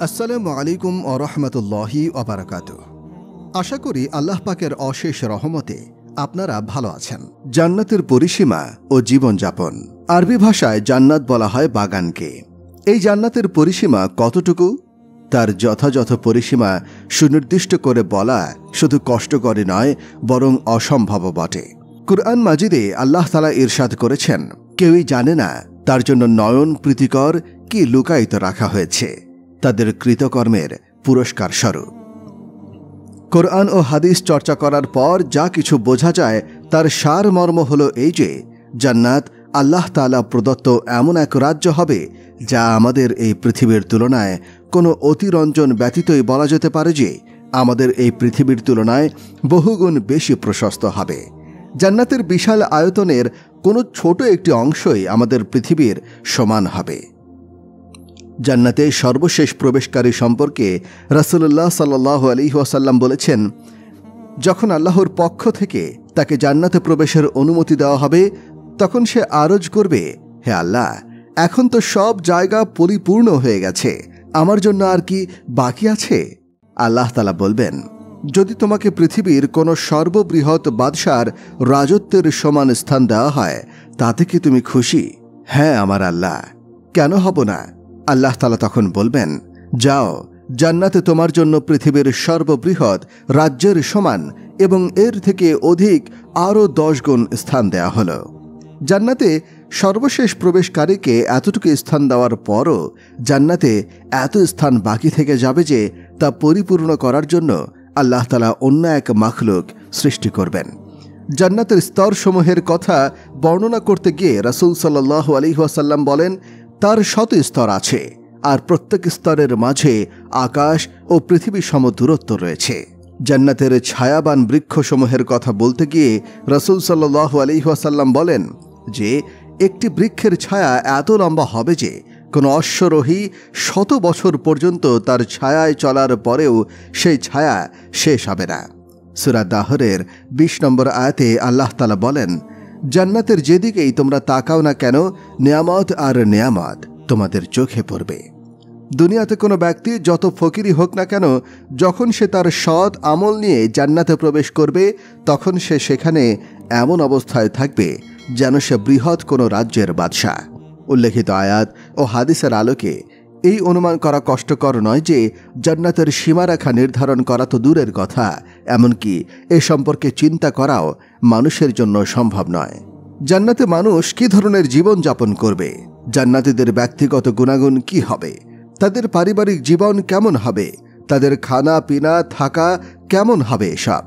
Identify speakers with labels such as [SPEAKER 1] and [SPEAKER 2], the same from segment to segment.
[SPEAKER 1] আসসালামু আলাইকুম ওয়া রাহমাতুল্লাহি ওয়া বারাকাতুহু। আশা করি আল্লাহ পাকের অশেষ রহমতে আপনারা ভালো আছেন। জান্নাতের পরিসীমা ও জীবনযাপন। আরবি ভাষায় জান্নাত বলা হয় বাগানকে। এই জান্নাতের পরিসীমা কতটুকু, তার যথাযথ পরিসীমা সুনির্দিষ্ট করে বলা শুধু কষ্টকরই নয়, বরং অসম্ভব বটে। কুরআন মাজিদে আল্লাহ তাআলা ইরশাদ করেছেন, কেউই জানে না তার জন্য নয়ন প্রীতিকর কি লুকায়িত রাখা হয়েছে তাদের কৃতকর্মের পুরস্কার স্বরূপ। কোরআন ও হাদিস চর্চা করার পর যা কিছু বোঝা যায় তার সারমর্ম হল এই যে, জান্নাত আল্লাহ তাআলা প্রদত্ত এমন এক রাজ্য হবে যা আমাদের এই পৃথিবীর তুলনায় কোনো অতিরঞ্জন ব্যতীতই বলা যেতে পারে যে আমাদের এই পৃথিবীর তুলনায় বহুগুণ বেশি প্রশস্ত হবে। জান্নাতের বিশাল আয়তনের কোনো ছোট একটি অংশই আমাদের পৃথিবীর সমান হবে। জান্নাতে সর্বশেষ প্রবেশকারী সম্পর্কে রাসূলুল্লাহ সাল্লাল্লাহু আলাইহি ওয়াসাল্লাম বলেছেন, যখন আল্লাহর পক্ষ থেকে তাকে জান্নাতে প্রবেশের অনুমতি দেওয়া হবে তখন সে আরজ করবে, হে আল্লাহ, এখন তো সব জায়গা পরিপূর্ণ হয়ে গেছে, আমার জন্য আর কি বাকি আছে? আল্লাহ তাআলা বলবেন, যদি তোমাকে পৃথিবীর কোনো সর্ববৃহৎ বাদশার রাজত্বের সমান স্থান দেওয়া হয় তাতে কি তুমি খুশি? হ্যাঁ আমার আল্লাহ, কেন হব না? আল্লাহ তাআলা তখন বলবেন, যাও, জান্নাতে তোমার জন্য পৃথিবীর সর্ববৃহৎ রাজ্যের সমান এবং এর থেকে অধিক আরও 10 গুণ স্থান দেয়া হলো। জান্নাতে সর্বশেষ প্রবেশকারীকে এতটুকু স্থান দেওয়ার পরও জান্নাতে এত স্থান বাকি থেকে যাবে যে তা পরিপূর্ণ করার জন্য আল্লাহ তাআলা অন্য এক মাখলুক সৃষ্টি করবেন। জান্নাতের স্তরসমূহের কথা বর্ণনা করতে গিয়ে রাসূল সাল্লাল্লাহু আলাইহি ওয়াসাল্লাম বলেন, তার 100 স্তর আছে, আর প্রত্যেক স্তরের মাঝে আকাশ ও পৃথিবী সম দূরত্ব রয়েছে। জান্নাতের ছায়াবান বৃক্ষসমূহের কথা বলতে গিয়ে রাসূল সাল্লাল্লাহু আলাইহি ওয়াসাল্লাম বলেন যে একটি বৃক্ষের ছায়া এত লম্বা হবে যে কোনো অশ্বরোহী 100 বছর পর্যন্ত তার ছায়ায় চলার পরেও সেই ছায়া শেষ হবে না। সূরা দাহরের 20 নম্বর আয়াতে আল্লাহ তাআলা বলেন, জান্নাতের যেদিকেই তোমরা তাকাও না কেন, নেয়ামত আর নেয়ামত তোমাদের চোখে পড়বে। দুনিয়াতে কোনো ব্যক্তি যত ফকিরই হোক না কেন, যখন সে তার সৎ আমল নিয়ে জান্নাতে প্রবেশ করবে তখন সে সেখানে এমন অবস্থায় থাকবে যেন সে বৃহৎ কোনো রাজ্যের বাদশাহ। উল্লেখিত আয়াত ও হাদিসের আলোকে এই অনুমান করা কষ্টকর নয় যে জান্নাতের সীমারেখা নির্ধারণ করা তো দূরের কথা, এমনকি এ সম্পর্কে চিন্তা করাও মানুষের জন্য সম্ভব নয়। জান্নাতে মানুষ কী ধরনের জীবন যাপন করবে, জান্নাতীদের ব্যক্তিগত গুণাগুণ কি হবে, তাদের পারিবারিক জীবন কেমন হবে, তাদের খানা পিনা থাকা কেমন হবে, এসব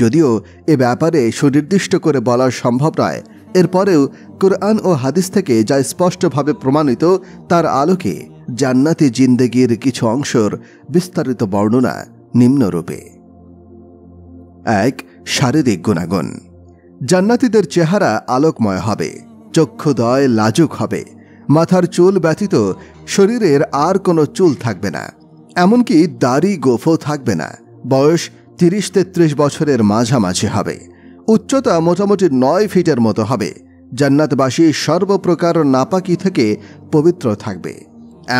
[SPEAKER 1] যদিও এ ব্যাপারে সুনির্দিষ্ট করে বলা সম্ভব নয়, এরপরেও কুরআন ও হাদিস থেকে যা স্পষ্টভাবে প্রমাণিত তার আলোকে জান্নাতি জিন্দেগির কিছু অংশের বিস্তারিত বর্ণনা নিম্নরূপে। 1. শারীরিক গুণাগুণ। জান্নাতীদের চেহারা আলোকময় হবে, চক্ষুদ্বয় লাজুক হবে, মাথার চুল ব্যতীত শরীরের আর কোনো চুল থাকবে না, এমনকি দাড়ি গোঁফও থাকবে না। বয়স 30-33 বছরের মাঝামাঝি হবে। উচ্চতা মোটামুটি 9 ফিটের মতো হবে। জান্নাতবাসী সর্বপ্রকার নাপাকি থেকে পবিত্র থাকবে,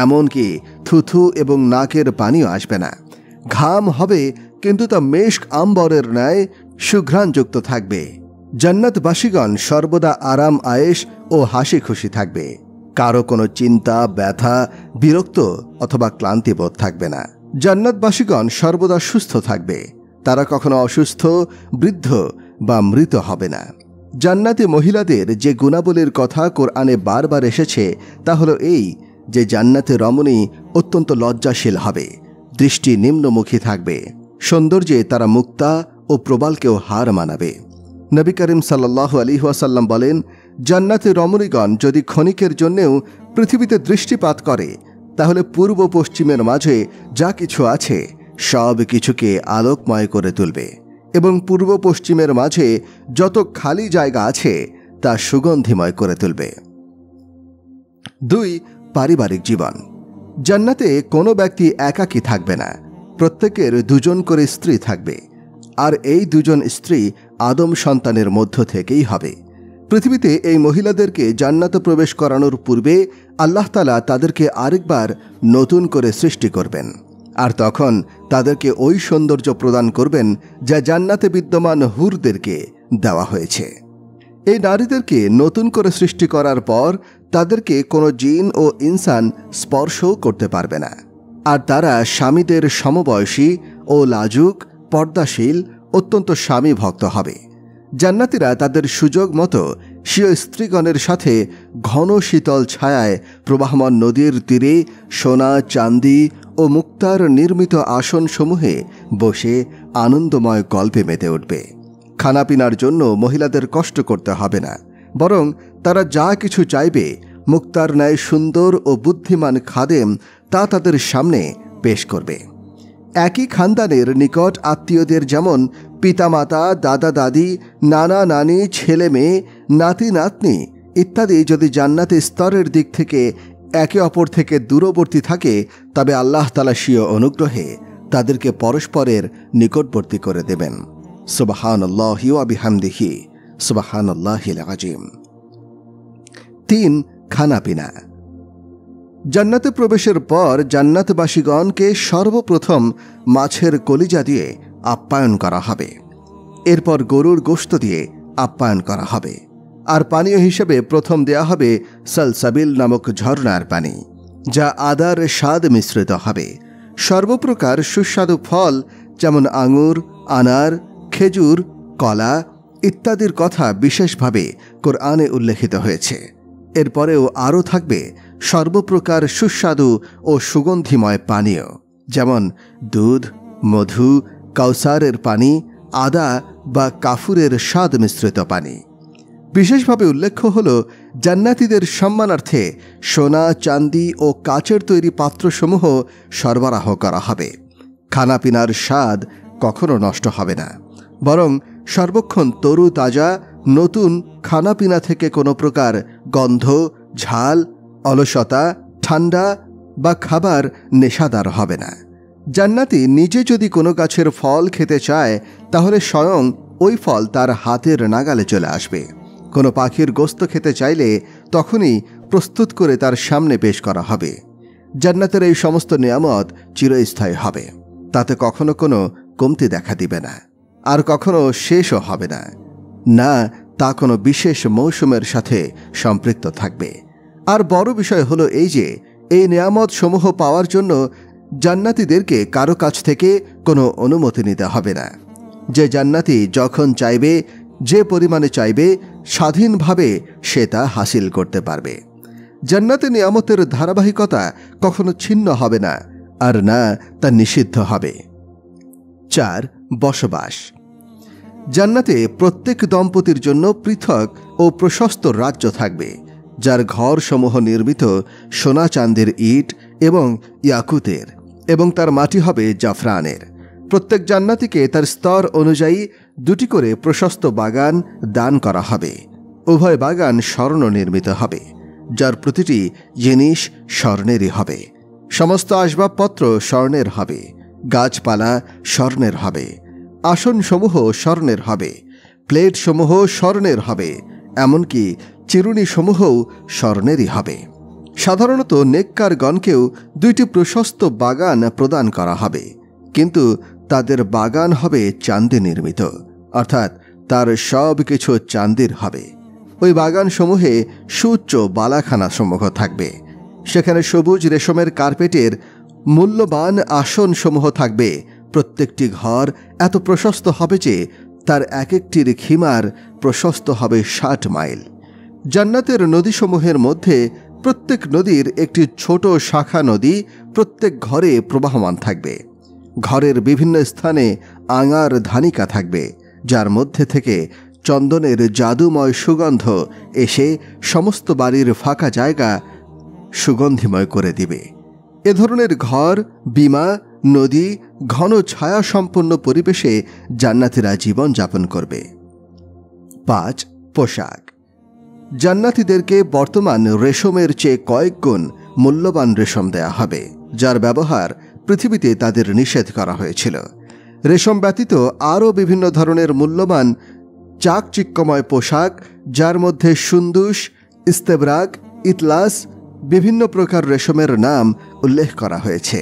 [SPEAKER 1] এমনকি থুথু এবং নাকের পানিও আসবে না। ঘাম হবে কিন্তু তা মেশক আম্বরের ন্যায় সুঘ্রাণযুক্ত থাকবে। জান্নাতবাসীগণ সর্বদা আরাম আয়েশ ও হাসি খুশি থাকবে, কারো কোনো চিন্তা, ব্যথা, বিরক্ত অথবা ক্লান্তিবোধ থাকবে না। জান্নাতবাসীগণ সর্বদা সুস্থ থাকবে, তারা কখনো অসুস্থ, বৃদ্ধ বা মৃত হবে না। জান্নাতি মহিলাদের যে গুণাবলীর কথা কোরআনে বারবার এসেছে তা হলো এই যে জান্নাতে রমণী অত্যন্ত লজ্জাশীল হবে, দৃষ্টি নিম্নমুখী থাকবে, সৌন্দর্যে তারা মুক্তা ও প্রবালকেও হার মানাবে। নবী করিম সাল্লাল্লাহু আলাইহি ওয়াসাল্লাম বলেন, জান্নাতে রমণীগণ যদি ক্ষণিকের জন্যেও পৃথিবীতে দৃষ্টিপাত করে তাহলে পূর্ব পশ্চিমের মাঝে যা কিছু আছে সব কিছুকে আলোকময় করে তুলবে এবং পূর্ব পশ্চিমের মাঝে যত খালি জায়গা আছে তা সুগন্ধিময় করে তুলবে। 2. পারিবারিক জীবন। জান্নাতে কোনো ব্যক্তি একাকী থাকবে না, প্রত্যেকের 2 জন করে স্ত্রী থাকবে, আর এই 2 জন স্ত্রী আদম সন্তানের মধ্য থেকেই হবে। পৃথিবীতে এই মহিলাদেরকে জান্নাতে প্রবেশ করানোর পূর্বে আল্লাহ তাআলা তাদেরকে আরেকবার নতুন করে সৃষ্টি করবেন, আর তখন তাদেরকে ওই সৌন্দর্য প্রদান করবেন যা জান্নাতে বিদ্যমান হুরদেরকে দেওয়া হয়েছে। এই নারীদেরকে নতুন করে সৃষ্টি করার পর তাদেরকে কোনো জিন ও ইনসান স্পর্শও করতে পারবে না, আর তারা স্বামীদের সমবয়সী ও লাজুক, পর্দাশীল, অত্যন্ত স্বামী ভক্ত হবে। জান্নাতীরা তাদের সুযোগ মতো স্বীয় স্ত্রীগণের সাথে ঘন শীতল ছায়ায় প্রবাহমান নদীর তীরে সোনা, চাঁদি ও মুক্তার নির্মিত আসনসমূহে বসে আনন্দময় গল্পে মেতে উঠবে। খানাপিনার জন্য মহিলাদের কষ্ট করতে হবে না, বরং তারা যা কিছু চাইবে মুক্তার ন্যায় সুন্দর ও বুদ্ধিমান খাদেম তা তাদের সামনে পেশ করবে। একই খানদানের নিকট আত্মীয়দের যেমন পিতামাতা, দাদা দাদি, নানা নানি, ছেলে মেয়ে, নাতি নাতনি ইত্যাদি যদি জান্নাতে স্তরের দিক থেকে একে অপর থেকে দূরবর্তী থাকে, তবে আল্লাহ তাআলা স্বীয় অনুগ্রহে তাদেরকে পরস্পরের নিকটবর্তী করে দেবেন। সুবহানাল্লাহি ওয়া বিহামদিহি, সুবহানাল্লাহিল আযীম। ৩. খানাপিনা। জান্নাতে প্রবেশের পর জান্নাতবাসীগণকে সর্বপ্রথম মাছের কলিজা দিয়ে আপ্যায়ন করা হবে। এরপর গরুর গোশত দিয়ে আপ্যায়ন করা হবে, আর পানীয় হিসেবে প্রথম দেয়া হবে সালসাবিল নামক ঝর্ণার পানি, যা আদার স্বাদ মিশ্রিত হবে। সর্বপ্রকার সুস্বাদু ফল যেমন আঙুর, আনার, খেজুর, কলা ইত্যাদির কথা বিশেষভাবে কোরআনে উল্লেখিত হয়েছে। এরপরেও আরও থাকবে সর্বপ্রকার সুস্বাদু ও সুগন্ধিময় পানীয়, যেমন দুধ, মধু, কাউসারের পানি, আদা বা কাফুরের স্বাদ মিশ্রিত পানি। বিশেষভাবে উল্লেখ্য হল জান্নাতীদের সম্মানার্থে সোনা, চাঁদি ও কাচের তৈরি পাত্রসমূহ সরবরাহ করা হবে। খানাপিনার স্বাদ কখনো নষ্ট হবে না, বরং সর্বক্ষণ তরু তাজা নতুন খানাপিনা থেকে কোনো প্রকার গন্ধ, ঝাল, অলসতা, ঠান্ডা বা খাবার নেশাদার হবে না। জান্নাতি নিজে যদি কোনো গাছের ফল খেতে চায়, তাহলে স্বয়ং ওই ফল তার হাতের নাগালে চলে আসবে। কোনো পাখির গোশত খেতে চাইলে তখনই প্রস্তুত করে তার সামনে পেশ করা হবে। জান্নাতের এই সমস্ত নিয়ামত চিরস্থায়ী হবে, তাতে কখনো কোনো কমতি দেখা দিবে না, আর কখনো শেষও হবে না, না তা কোনো বিশেষ মৌসুমের সাথে সম্পৃক্ত থাকবে। আর বড় বিষয় হলো এই যে, এই নিয়ামত সমূহ পাওয়ার জন্য জান্নাতীদেরকে কারো কাছ থেকে কোনো অনুমতি নিতে হবে না। যে জান্নাতি যখন চাইবে, যে পরিমাণে চাইবে, স্বাধীনভাবে সে তা হাসিল করতে পারবে। জান্নাতে নিয়ামতের ধারাবাহিকতা কখনো ছিন্ন হবে না, আর না তা নিষিদ্ধ হবে। ৪. বসবাস। জান্নাতে প্রত্যেক দম্পতির জন্য পৃথক ও প্রশস্ত রাজ্য থাকবে, যার ঘরসমূহ নির্মিত সোনা চাঁদের ইট এবং ইয়াকুতের, এবং তার মাটি হবে জাফরানের। প্রত্যেক জান্নাতীকে তার স্তর অনুযায়ী 2টি করে প্রশস্ত বাগান দান করা হবে। উভয় বাগান স্বর্ণ নির্মিত হবে, যার প্রতিটি জিনিস স্বর্ণেরই হবে। সমস্ত আসবাবপত্র স্বর্ণের হবে, গাছপালা স্বর্ণের হবে, আসনসমূহ স্বর্ণের হবে, প্লেটসমূহ স্বর্ণের হবে, এমনকি চিরুনিসমূহও স্বর্ণেরই হবে। সাধারণত নেককারগণকেও 2টি প্রশস্ত বাগান প্রদান করা হবে, কিন্তু তাদের বাগান হবে চাঁদে নির্মিত, অর্থাৎ তার সব কিছু চাঁদির হবে। ওই বাগানসমূহে সুউচ্চ বালাখানাসমূহ থাকবে। সেখানে সবুজ রেশমের কার্পেটের মূল্যবান আসনসমূহ থাকবে। প্রত্যেকটি ঘর এত প্রশস্ত হবে যে তার এক একটির খিমার প্রশস্ত হবে 60 মাইল। জান্নাতের নদীসমূহের মধ্যে প্রত্যেক নদীর একটি ছোট শাখা নদী প্রত্যেক ঘরে প্রবাহমান থাকবে। ঘরের বিভিন্ন স্থানে আঙার ধানিকা থাকবে, যার মধ্যে থেকে চন্দনের জাদুময় সুগন্ধ এসে সমস্ত বাড়ির ফাঁকা জায়গা সুগন্ধিময় করে দিবে। এ ধরনের ঘর, বীমা, নদী, ঘন ছায়া সম্পন্ন পরিবেশে জান্নাতীরা জীবন যাপন করবে। ৫. পোশাক। জান্নাতীদেরকে বর্তমান রেশমের চেয়ে কয়েক গুণ মূল্যবান রেশম দেয়া হবে, যার ব্যবহার পৃথিবীতে তাদের নিষেধ করা হয়েছিল। রেশম ব্যতীত আরও বিভিন্ন ধরনের মূল্যবান চাকচিক্যময় পোশাক, যার মধ্যে সুন্দুস, ইস্তেবরাক, ইতলাস, বিভিন্ন প্রকার রেশমের নাম উল্লেখ করা হয়েছে।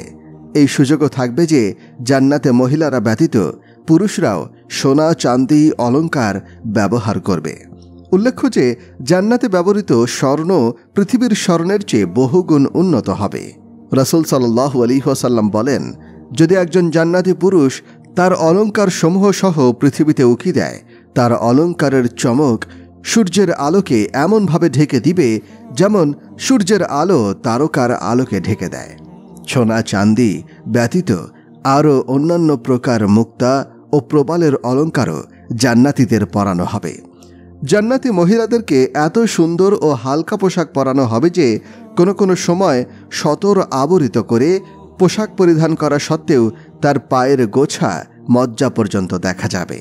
[SPEAKER 1] এই সুযোগও থাকবে যে জান্নাতে মহিলারা ব্যতীত পুরুষরাও সোনা, চাঁদি, অলংকার ব্যবহার করবে। উল্লেখ্য যে জান্নাতে ব্যবহৃত স্বর্ণ পৃথিবীর স্বর্ণের চেয়ে বহুগুণ উন্নত হবে। রাসূল সাল্লাল্লাহু আলাইহি ওয়াসাল্লাম বলেন, যদি একজন জান্নাতি পুরুষ তার অলংকার সমূহ সহ পৃথিবীতে উকি দেয়, তার অলংকারের চমক সূর্যের আলোকে এমনভাবে ঢেকে দিবে যেমন সূর্যের আলো তারকার আলোকে ঢেকে দেয়। সোনা, চাঁদি ব্যতীত আরও অন্যান্য প্রকার মুক্তা ও প্রবালের অলংকারও জান্নাতীদের পরানো হবে। জান্নাতি মহিলাদেরকে এত সুন্দর ও হালকা পোশাক পরানো হবে যে কোনো কোনো সময় সতর আবরিত করে পোশাক পরিধান করা সত্ত্বেও তার পায়ের গোছা মজ্জা পর্যন্ত দেখা যাবে।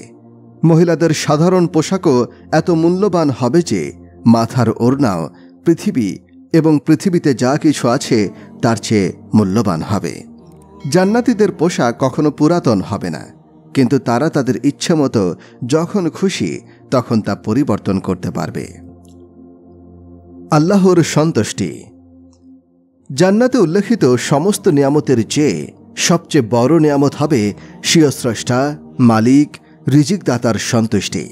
[SPEAKER 1] মহিলাদের সাধারণ পোশাকও এত মূল্যবান হবে যে মাথার ওড়নাও পৃথিবী এবং পৃথিবীতে যা কিছু আছে তার চেয়ে মূল্যবান হবে। জান্নাতীদের পোশাক কখনো পুরাতন হবে না, কিন্তু তারা তাদের ইচ্ছেমতো যখন খুশি তখন তা পরিবর্তন করতে পারবে। আল্লাহর সন্তুষ্টি। জান্নাতে উল্লেখিত সমস্ত নিয়ামতের চেয়ে সবচেয়ে বড় নিয়ামত হবে স্বীয় স্রষ্টা, মালিক, রিজিকদাতার সন্তুষ্টি,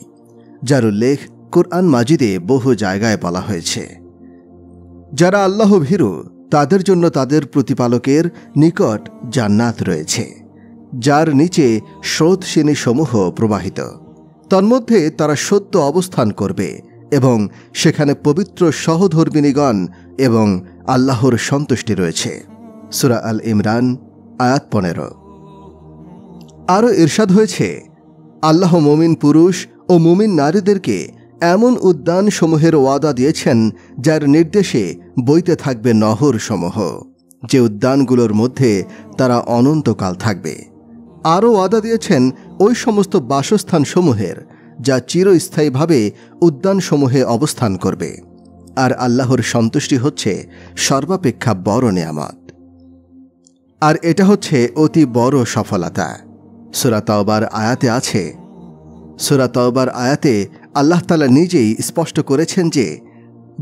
[SPEAKER 1] যার উল্লেখ কুরআন মাজিদে বহু জায়গায় বলা হয়েছে। যারা আল্লাহ ভীরু তাদের জন্য তাদের প্রতিপালকের নিকট জান্নাত রয়েছে, যার নিচে স্রোতসিনী সমূহ প্রবাহিত। তন্মধ্যে তারা সত্য অবস্থান করবে এবং সেখানে পবিত্র সহধর্মিণীগণ এবং আল্লাহর সন্তুষ্টি রয়েছে। সূরা আল ইমরান আয়াত 15। আরও ইরশাদ হয়েছে, আল্লাহ মুমিন পুরুষ ও মুমিন নারীদেরকে এমন উদ্যান সমূহের ওয়াদা দিয়েছেন যার নির্দেশে বইতে থাকবে নহর সমূহ, যে উদ্যানগুলোর মধ্যে তারা অনন্তকাল থাকবে। আরও ওয়াদা দিয়েছেন ওই সমস্ত বাসস্থান সমূহের যা চিরস্থায়ীভাবে উদ্যানসমূহে অবস্থান করবে। আর আল্লাহর সন্তুষ্টি হচ্ছে সর্বাপেক্ষা বড় নিয়ামত, আর এটা হচ্ছে অতি বড় সফলতা। সূরা তাওবার আয়াতে আছে, সূরা তাওবার আয়াতে আল্লাহ তাআলা নিজেই স্পষ্ট করেছেন যে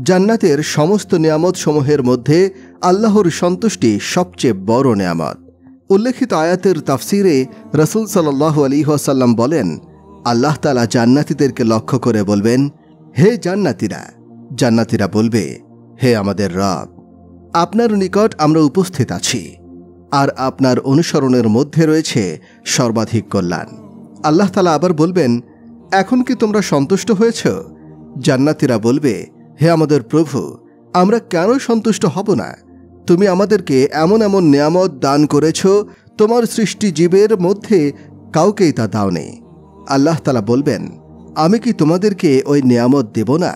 [SPEAKER 1] জান্নাতের সমস্ত নিয়ামত সমূহের মধ্যে আল্লাহর সন্তুষ্টি সবচেয়ে বড় নিয়ামত। উল্লেখিত আয়াতের তাফসিরে রাসূল সাল্লাল্লাহু আলাইহি ওয়াসাল্লাম বলেন, আল্লাহ তাআলা জান্নাতীদেরকে লক্ষ্য করে বলবেন, হে জান্নাতীরা। জান্নাতীরা বলবে, হে আমাদের রব, আপনার নিকট আমরা উপস্থিত আছি, আর আপনার অনুসরণের মধ্যে রয়েছে সর্বাধিক কল্যাণ। আল্লাহ তাআলা আবার বলবেন, এখন কি তোমরা সন্তুষ্ট হয়েছ? জান্নাতীরা বলবে, হে আমাদের প্রভু, আমরা কেন সন্তুষ্ট হব না? তুমি আমাদেরকে এমন এমন নিয়ামত দান করেছ, তোমার সৃষ্টি জীবের মধ্যে কাউকেই তা দাওনি। আল্লাহ তাআলা বলবেন, আমি কি তোমাদেরকে ওই নিয়ামত দেব না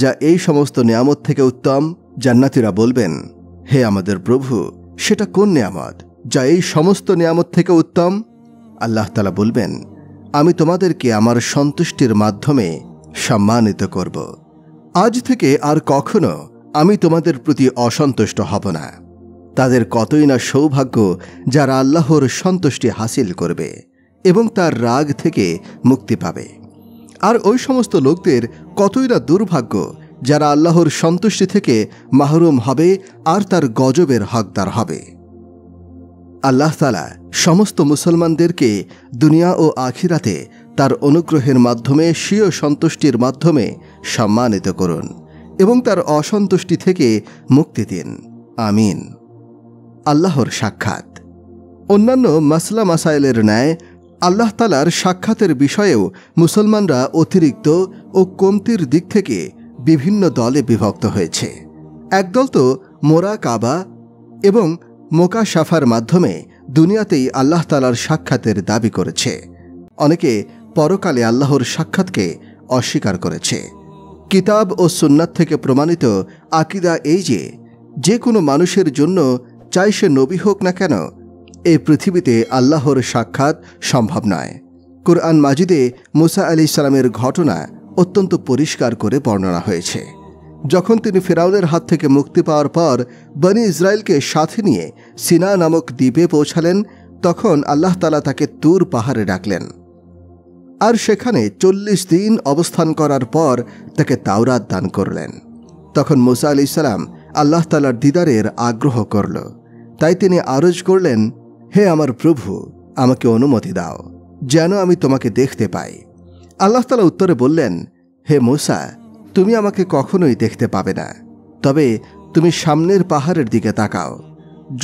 [SPEAKER 1] যা এই সমস্ত নিয়ামত থেকে উত্তম? জান্নাতীরা বলবেন, হে আমাদের প্রভু, সেটা কোন নিয়ামত যা এই সমস্ত নিয়ামত থেকে উত্তম? আল্লাহ তাআলা বলবেন, আমি তোমাদেরকে আমার সন্তুষ্টির মাধ্যমে সম্মানিত করব। আজ থেকে আর কখনো আমি তোমাদের প্রতি অসন্তুষ্ট হব না। তাদের কতই না সৌভাগ্য যারা আল্লাহর সন্তুষ্টি হাসিল করবে এবং তার রাগ থেকে মুক্তি পাবে, আর ওই সমস্ত লোকদের কতই না দুর্ভাগ্য যারা আল্লাহর সন্তুষ্টি থেকে মাহরুম হবে আর তার গজবের হকদার হবে। আল্লাহ তাআলা সমস্ত মুসলমানদেরকে দুনিয়া ও আখিরাতে তার অনুগ্রহের মাধ্যমে স্বীয় সন্তুষ্টির মাধ্যমে সম্মানিত করুন এবং তার অসন্তুষ্টি থেকে মুক্তি দিন। আমিন। আল্লাহর সাক্ষাৎ। অন্যান্য মাসলা মাসাইলের ন্যায় আল্লাহ তাআলার সাক্ষাতের বিষয়েও মুসলমানরা অতিরিক্ত ও কমতির দিক থেকে বিভিন্ন দলে বিভক্ত হয়েছে। একদল তো মোরাকাবা এবং মোকাশাফার মাধ্যমে দুনিয়াতেই আল্লাহ তাআলার সাক্ষাতের দাবি করেছে। অনেকে পরকালে আল্লাহর সাক্ষাৎকে অস্বীকার করেছে। কিতাব ও সুন্নাত থেকে প্রমাণিত আকীদা এই যে কোনো মানুষের জন্য, চাই সে নবী হোক না কেন, এই পৃথিবীতে আল্লাহর সাক্ষাৎ সম্ভব নয়। কুরআন মাজিদে মুসা আলাইহিস সালামের ঘটনা অত্যন্ত পরিষ্কার করে বর্ণনা হয়েছে। যখন তিনি ফিরাউনের হাত থেকে মুক্তি পাওয়ার পর বনি ইসরায়েলকে সাথে নিয়ে সিনা নামক দ্বীপে পৌঁছালেন, তখন আল্লাহ তাআলা তাকে তুর পাহাড়ে ডাকলেন। আর সেখানে 40 দিন অবস্থান করার পর তাকে তাওরাত দান করলেন। তখন মূসা আলাইহিস সালাম আল্লাহ তাআলার দিদারের আগ্রহ করল। তাই তিনি আরজ করলেন, হে আমার প্রভু, আমাকে অনুমতি দাও যেন আমি তোমাকে দেখতে পাই। আল্লাহ তাআলা উত্তরে বললেন, হে মূসা, তুমি আমাকে কখনোই দেখতে পাবে না, তবে তুমি সামনের পাহাড়ের দিকে তাকাও।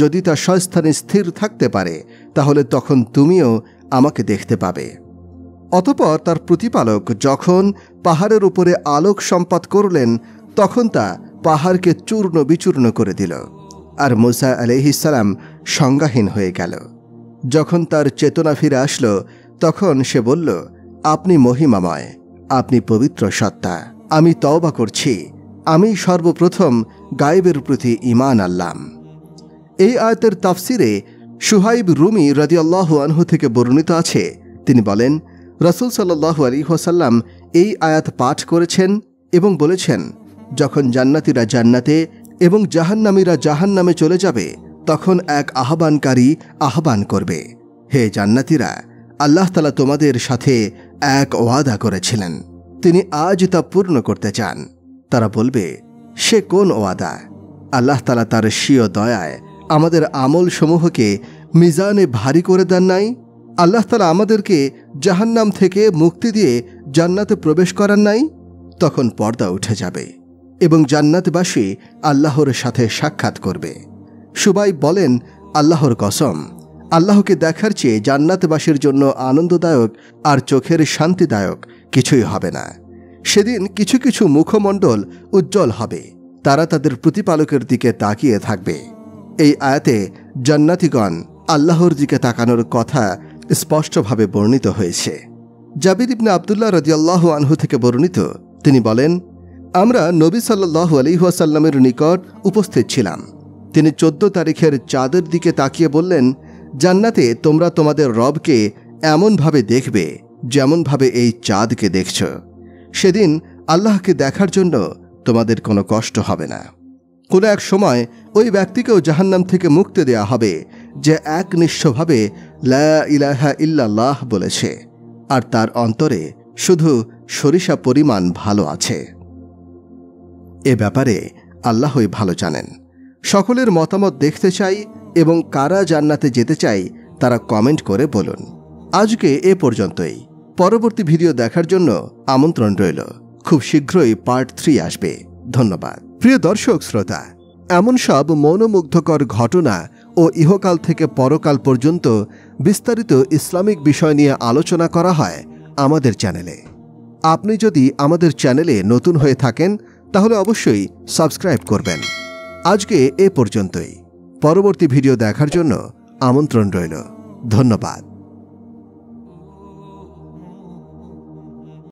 [SPEAKER 1] যদি তা স্বস্থানে স্থির থাকতে পারে তাহলে তখন তুমিও আমাকে দেখতে পাবে। অতঃপর তার প্রতিপালক যখন পাহাড়ের উপরে আলোক সম্পাত করলেন তখন তা পাহাড়কে চূর্ণ বিচূর্ণ করে দিল, আর মূসা আলাইহিস সালাম সংজ্ঞাহীন হয়ে গেল। যখন তার চেতনা ফিরে আসলো তখন সে বলল, আপনি মহিমাময়, আপনি পবিত্র সত্তা, আমি তওবা করছি, আমি সর্বপ্রথম গায়েবের প্রতি ঈমান আনলাম। এই আয়াতের তাফসিরে সুহাইব রুমি রাদিয়াল্লাহু আনহু থেকে বর্ণিত আছে, তিনি বলেন, রাসূল সাল্লাল্লাহু আলাইহি ওয়াসাল্লাম এই আয়াত পাঠ করেছেন এবং বলেছেন, যখন জান্নাতীরা জান্নাতে এবং জাহান্নামীরা জাহান্নামে চলে যাবে তখন এক আহ্বানকারী আহ্বান করবে, হে জান্নাতীরা, আল্লাহ তাআলা তোমাদের সাথে এক ওয়াদা করেছিলেন, তিনি আজ তা পূর্ণ করতে চান। তারা বলবে, সে কোন ওয়াদা? আল্লাহ তাআলা তার স্বীয় দয়ায় আমাদের আমল সমূহকে মিজানে ভারী করে দেন নাই? আল্লাহ তাআলা আমাদেরকে জাহান্নাম থেকে মুক্তি দিয়ে জান্নাতে প্রবেশ করান নাই? তখন পর্দা উঠে যাবে এবং জান্নাতবাসী আল্লাহর সাথে সাক্ষাৎ করবে। সুবাই বলেন, আল্লাহর কসম, আল্লাহকে দেখার চেয়ে জান্নাতবাসীর জন্য আনন্দদায়ক আর চোখের শান্তিদায়ক কিছুই হবে না। সেদিন কিছু কিছু মুখমণ্ডল উজ্জ্বল হবে, তারা তাদের প্রতিপালকের দিকে তাকিয়ে থাকবে। এই আয়াতে জান্নাতীগণ আল্লাহর দিকে তাকানোর কথা স্পষ্টভাবে বর্ণিত হয়েছে। জাবির ইবনে আব্দুল্লাহ রাদিয়াল্লাহু আনহু থেকে বর্ণিত, তিনি বলেন, আমরা নবী সাল্লাল্লাহু আলাইহি ওয়াসাল্লামের নিকট উপস্থিত ছিলাম। তিনি 14 তারিখের চাঁদের দিকে তাকিয়ে বললেন, জান্নাতে তোমরা তোমাদের রবকে এমনভাবে দেখবে যেমনভাবে এই চাঁদকে দেখছ। সেদিন আল্লাহকে দেখার জন্য তোমাদের কোনো কষ্ট হবে না। কোনো এক সময় ওই ব্যক্তিকেও জাহান্নাম থেকে মুক্তি দেয়া হবে যে একনিষ্ঠভাবে লা ইলাহা ইল্লাল্লাহ বলেছে আর তার অন্তরে শুধু সরিষা পরিমাণ ভালো আছে। এ ব্যাপারে আল্লাহই ভালো জানেন। সকলের মতামত দেখতে চাই এবং কারা জান্নাতে যেতে চাই তারা কমেন্ট করে বলুন। আজকে এ পর্যন্তই। পরবর্তী ভিডিও দেখার জন্য আমন্ত্রণ রইল। খুব শীঘ্রই পার্ট 3 আসবে। ধন্যবাদ। প্রিয় দর্শক শ্রোতা, এমন সব মনোমুগ্ধকর ঘটনা ও ইহকাল থেকে পরকাল পর্যন্ত বিস্তারিত ইসলামিক বিষয় নিয়ে আলোচনা করা হয় আমাদের চ্যানেলে। আপনি যদি আমাদের চ্যানেলে নতুন হয়ে থাকেন তাহলে অবশ্যই সাবস্ক্রাইব করবেন। আজকে এ পর্যন্তই। পরবর্তী ভিডিও দেখার জন্য আমন্ত্রণ রইল। ধন্যবাদ।